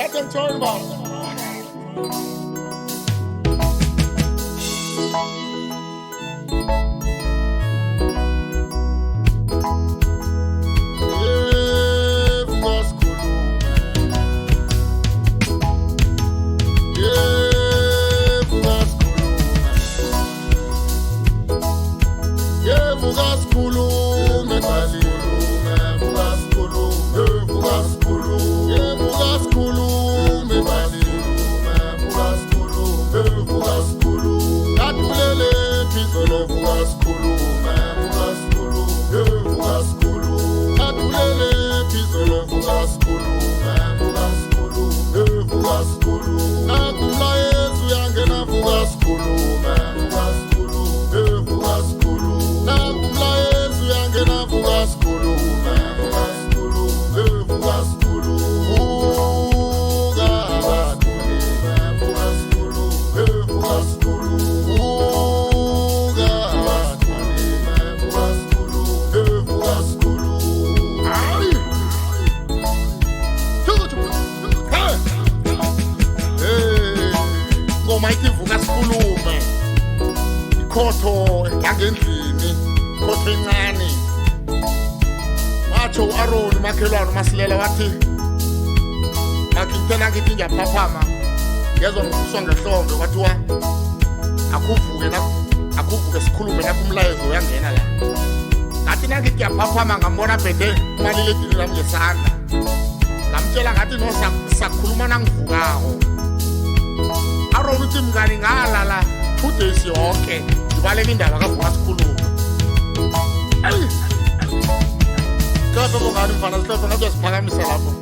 Captain Turnbull. Khotho yangendlini khotho encane wathi uAaron makhelwane masilela wathi ngakintena ngithi ngiyaphaphama ngezwe ngifuswa ngehlombe kwathiwa akuvuke sikhulume lapho umlayezo uyangena la ngathi nangithi ngiyaphaphama ngambona bhede umaliledini lami ngesandla ngamtshela ngathi no sakhuluma nangivukako Aaron uthi mngani ngalala 2 days yonke baleke indaba kavuka sikhuluma Kabe bongani mfana sihlophe ngathi uyasiphakamisa lapho